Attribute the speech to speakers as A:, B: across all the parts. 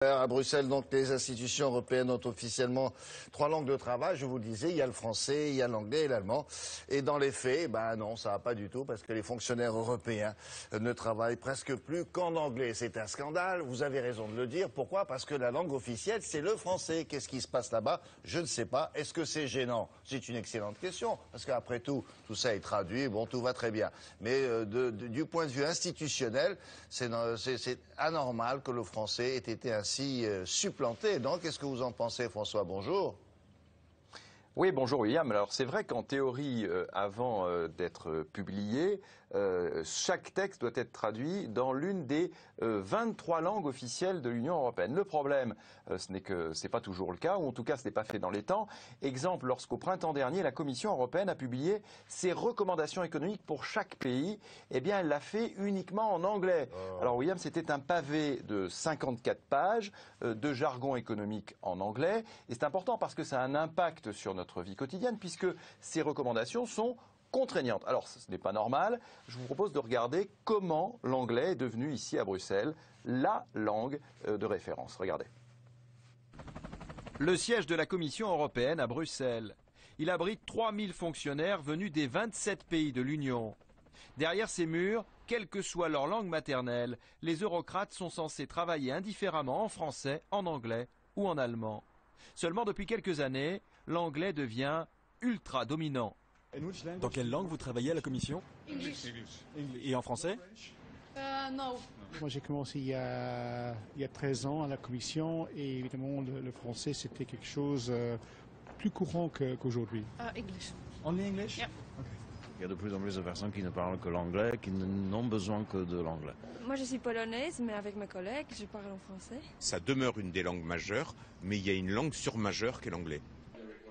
A: À Bruxelles, donc, les institutions européennes ont officiellement 3 langues de travail. Je vous le disais, il y a le français, il y a l'anglais et l'allemand. Et dans les faits, non, ça va pas du tout parce que les fonctionnaires européens ne travaillent presque plus qu'en anglais. C'est un scandale. Vous avez raison de le dire. Pourquoi? Parce que la langue officielle, c'est le français. Qu'est-ce qui se passe là-bas? Je ne sais pas. Est-ce que c'est gênant? C'est une excellente question. Parce qu'après tout ça est traduit. Bon, tout va très bien. Mais du point de vue institutionnel, c'est anormal que le français ait été ainsi supplanté. Donc, qu'est-ce que vous en pensez, François? Bonjour.
B: Oui, bonjour William. Alors c'est vrai qu'en théorie, avant d'être publié, chaque texte doit être traduit dans l'une des 23 langues officielles de l'Union européenne. Le problème, ce n'est que ce n'est pas toujours le cas, ou en tout cas ce n'est pas fait dans les temps. Exemple, lorsqu'au printemps dernier, la Commission européenne a publié ses recommandations économiques pour chaque pays, eh bien elle l'a fait uniquement en anglais. Alors William, c'était un pavé de 54 pages de jargon économique en anglais, et c'est important parce que ça a un impact sur notre vie quotidienne, puisque ces recommandations sont contraignantes. Alors, ce n'est pas normal. Je vous propose de regarder comment l'anglais est devenu ici à Bruxelles la langue de référence. Regardez.
C: Le siège de la Commission européenne à Bruxelles. Il abrite 3000 fonctionnaires venus des 27 pays de l'Union. Derrière ces murs, quelle que soit leur langue maternelle, les eurocrates sont censés travailler indifféremment en français, en anglais ou en allemand. Seulement depuis quelques années, l'anglais devient ultra dominant.
D: Dans quelle langue vous travaillez à la Commission? Et en français?
E: Non.
F: Moi j'ai commencé il y a 13 ans à la Commission et évidemment le français c'était quelque chose plus courant qu'aujourd'hui.
E: English.
D: Only English?
E: Yeah.
G: Il y a de plus en plus de personnes qui ne parlent que l'anglais, qui n'ont besoin que de l'anglais.
E: Moi je suis polonaise, mais avec mes collègues, je parle en français.
H: Ça demeure une des langues majeures, mais il y a une langue surmajeure qui est l'anglais.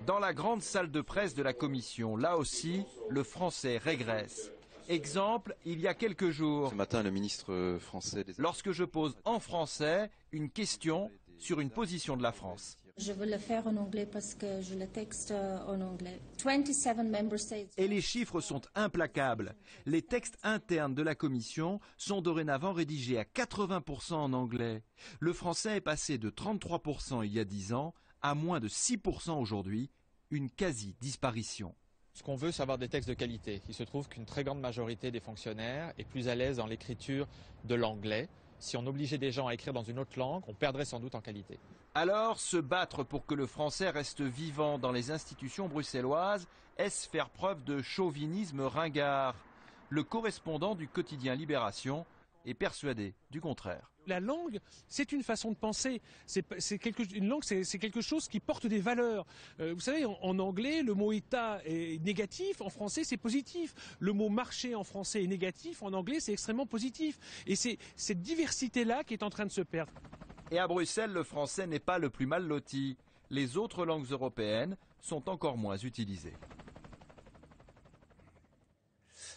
C: Dans la grande salle de presse de la Commission, là aussi, le français régresse. Exemple, il y a quelques jours,
I: ce matin, le ministre français
C: lorsque je pose en français une question sur une position de la France.
J: Je veux le faire en anglais parce que je le texte en anglais. 27 member states.
C: Et les chiffres sont implacables. Les textes internes de la Commission sont dorénavant rédigés à 80% en anglais. Le français est passé de 33% il y a 10 ans à moins de 6% aujourd'hui, une quasi-disparition.
K: Ce qu'on veut, c'est avoir des textes de qualité. Il se trouve qu'une très grande majorité des fonctionnaires est plus à l'aise dans l'écriture de l'anglais. Si on obligeait des gens à écrire dans une autre langue, on perdrait sans doute en qualité.
C: Alors, se battre pour que le français reste vivant dans les institutions bruxelloises, est-ce faire preuve de chauvinisme ringard? Le correspondant du quotidien Libération est persuadé du contraire.
L: La langue, c'est une façon de penser. Une langue, c'est quelque chose qui porte des valeurs. Vous savez, en anglais, le mot État est négatif. En français, c'est positif. Le mot marché en français est négatif. En anglais, c'est extrêmement positif. Et c'est cette diversité-là qui est en train de se perdre.
C: Et à Bruxelles, le français n'est pas le plus mal loti. Les autres langues européennes sont encore moins utilisées.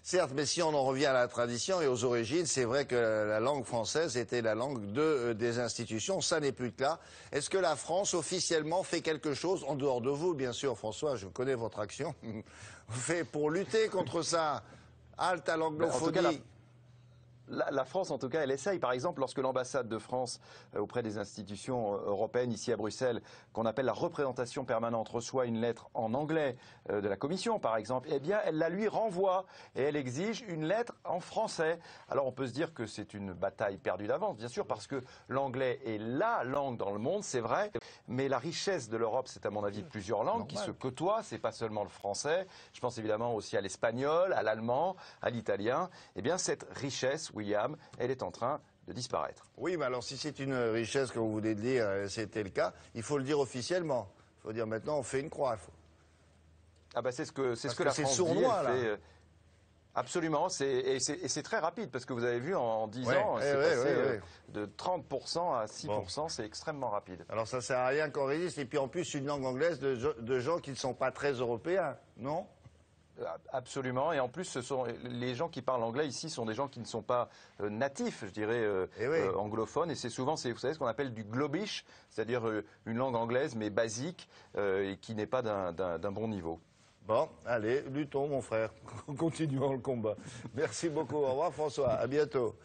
A: Certes, mais si on en revient à la tradition et aux origines, c'est vrai que la langue française était la langue des institutions. Ça n'est plus le cas. Est-ce que la France officiellement fait quelque chose, en dehors de vous, bien sûr, François, je connais votre action, fait pour lutter contre ça? Halte à l'anglophonie.
B: La France, en tout cas, elle essaye. Par exemple, lorsque l'ambassade de France auprès des institutions européennes, ici à Bruxelles, qu'on appelle la représentation permanente, reçoit une lettre en anglais de la Commission, par exemple, eh bien, elle la lui renvoie et elle exige une lettre en français. Alors, on peut se dire que c'est une bataille perdue d'avance, bien sûr, parce que l'anglais est la langue dans le monde, c'est vrai, mais la richesse de l'Europe, c'est à mon avis plusieurs langues qui se côtoient, c'est pas seulement le français, je pense évidemment aussi à l'espagnol, à l'allemand, à l'italien. Eh bien, cette richesse, William, elle est en train de disparaître.
A: Oui, mais alors si c'est une richesse que vous venez de dire, c'était le cas, il faut le dire officiellement. Il faut dire maintenant on fait une croix.
B: Ah ben c'est ce que la France
A: sournois,
B: dit, elle fait, absolument, et c'est très rapide, parce que vous avez vu en 10 ans, c'est passé de 30% à 6%, c'est extrêmement rapide.
A: Alors ça sert à rien qu'on résiste, et puis en plus une langue anglaise de gens qui ne sont pas très européens, non ?
B: Absolument, et en plus les gens qui parlent anglais ici sont des gens qui ne sont pas natifs, je dirais, anglophones, et c'est souvent, vous savez, ce qu'on appelle du globish, c'est-à-dire une langue anglaise mais basique et qui n'est pas d'un bon niveau.
A: Bon, allez, luttons mon frère, continuons le combat. Merci beaucoup, au revoir François, à bientôt.